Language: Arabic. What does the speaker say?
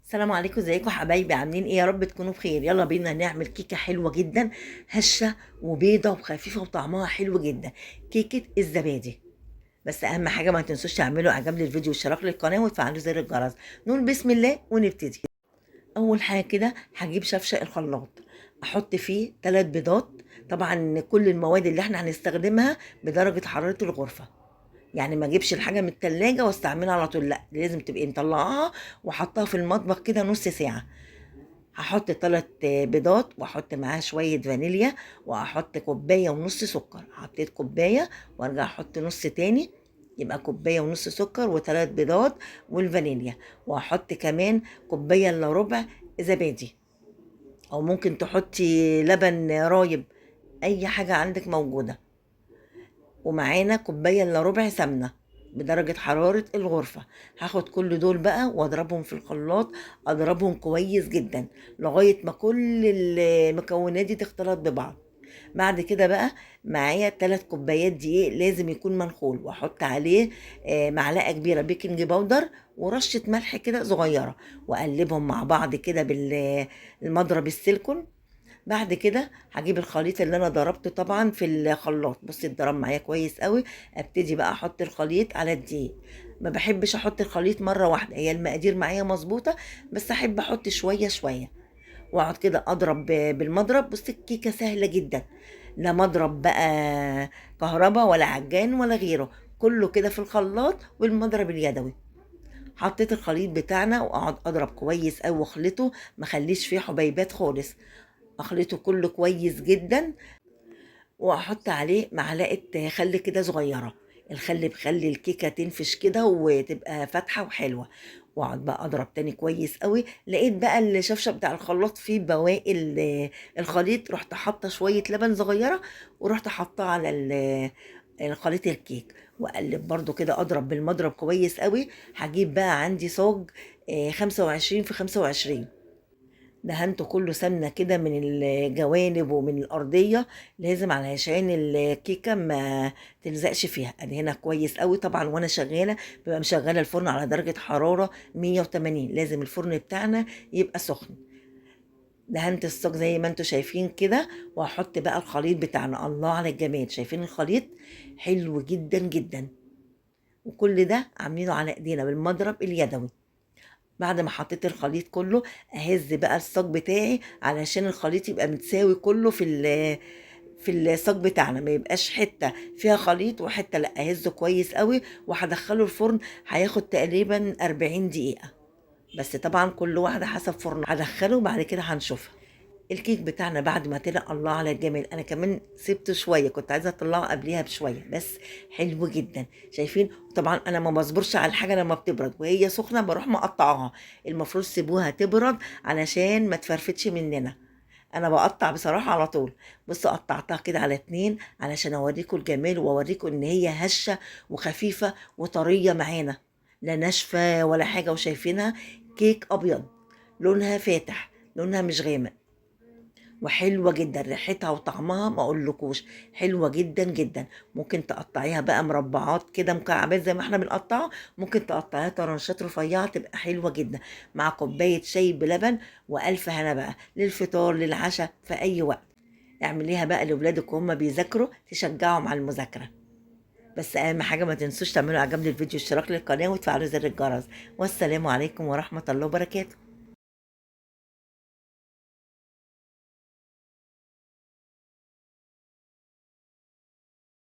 السلام عليكم، ازيكم حبايبي؟ عاملين ايه؟ يا رب تكونوا بخير. يلا بينا نعمل كيكه حلوه جدا، هشه وبيضه وخفيفه وطعمها حلو جدا. كيكه الزبادي. بس اهم حاجه ما تنسوش تعملوا اعجاب للفيديو واشتراك للقناه وتفعلوا زر الجرس. نقول بسم الله ونبتدي. اول حاجه كده هجيب شفشق الخلاط، احط فيه 3 بيضات. طبعا كل المواد اللي احنا هنستخدمها بدرجه حراره الغرفه، يعني ما اجيبش الحاجه من التلاجة واستعملها على طول، لا لازم تبقي مطلعاها وحطها في المطبخ كده نص ساعه. هحط 3 بيضات واحط معاها شوية فانيليا، واحط كوباية ونص سكر. حطيت كوباية وارجع احط نص تاني، يبقى كوباية ونص سكر و3 بيضات والفانيليا. واحط كمان كوباية الا ربع زبادي، او ممكن تحطي لبن رايب، اي حاجة عندك موجودة. ومعانا كوباية الا ربع سمنة بدرجة حرارة الغرفة. هاخد كل دول بقى واضربهم في الخلاط، اضربهم كويس جدا لغاية ما كل المكونات دي تختلط ببعض. بعد كده بقى معايا 3 كوبايات دقيق لازم يكون منخول، واحط عليه معلقة كبيرة بيكنج باودر ورشة ملح كده صغيرة، واقلبهم مع بعض كده بالمضرب السيليكون. بعد كده هجيب الخليط اللي انا ضربته طبعا في الخلاط، بصي اتضرب معايا كويس قوي. ابتدي بقى احط الخليط على الدقيق. ما بحبش احط الخليط مره واحده، هي المقادير معايا مظبوطه، بس احب احط شويه شويه. واقعد كده اضرب بالمضرب. بصي الكيكه سهله جدا، لا مضرب بقى كهربا ولا عجان ولا غيره، كله كده في الخلاط والمضرب اليدوي. حطيت الخليط بتاعنا واقعد اضرب كويس قوي واخلطه، ما خليش فيه حبيبات خالص. اخلطه كله كويس جدا، واحط عليه معلقه خل كده صغيره. الخل بيخلي الكيكه تنفش كده وتبقى فاتحه وحلوه. واقعد بقى اضرب تاني كويس قوي. لقيت بقى الشفشه بتاع الخلاط فيه بواقي الخليط، رحت حاطه شويه لبن صغيره ورحت حاطاه على الخليط الكيك. واقلب برضو كده، اضرب بالمضرب كويس قوي. هجيب بقى عندي صاج 25 في 25، دهنته كله سمنة كده من الجوانب ومن الأرضية، لازم علشان الكيكة ما تلزقش فيها. أدهنها كويس قوي طبعا وأنا شغالة، ببقى مشغلة الفرن على درجة حرارة 180، لازم الفرن بتاعنا يبقى سخن. دهنت الصاج زي ما انتوا شايفين كده، وهحط بقى الخليط بتاعنا. الله على الجمال، شايفين الخليط حلو جدا جدا. وكل ده عاملينه على ايدينا بالمضرب اليدوي. بعد ما حطيت الخليط كله، اهز بقى الصاج بتاعي علشان الخليط يبقى متساوي كله في الصاج بتاعنا، ما يبقاش حته فيها خليط وحته لا. اهزه كويس قوي وهدخله الفرن. هياخد تقريبا 40 دقيقه، بس طبعا كل واحده حسب فرن. هدخله بعد كده هنشوفها. الكيك بتاعنا بعد ما طلع الله على الجمال، انا كمان سبته شويه، كنت عايزه اطلعه قبليها بشويه بس حلو جدا. شايفين؟ طبعا انا ما بصبرش على الحاجه لما بتبرد وهي سخنه، بروح مقطعاها. المفروض سيبوها تبرد علشان ما تفرفتش مننا. انا بقطع بصراحه على طول. بصوا قطعتها كده على 2 علشان اوريكم الجمال واوريكم ان هي هشه وخفيفه وطريه معانا، لا ناشفه ولا حاجه. وشايفينها كيك ابيض، لونها فاتح، لونها مش غامق، وحلوة جدا. ريحتها وطعمها ما اقولكوش، حلوة جدا جدا. ممكن تقطعيها بقى مربعات كده، مكعبات زي ما احنا بنقطعها، ممكن تقطعيها طرنشات رفيعة، تبقى حلوة جدا مع كوباية شاي بلبن. والف هنا بقى للفطار للعشاء في اي وقت. اعمليها بقى لاولادك وهم بيذاكروا، تشجعهم على المذاكرة. بس اهم حاجة ما تنسوش تعملوا اعجاب للفيديو، اشتراك للقناة وتفعلوا زر الجرس. والسلام عليكم ورحمة الله وبركاته.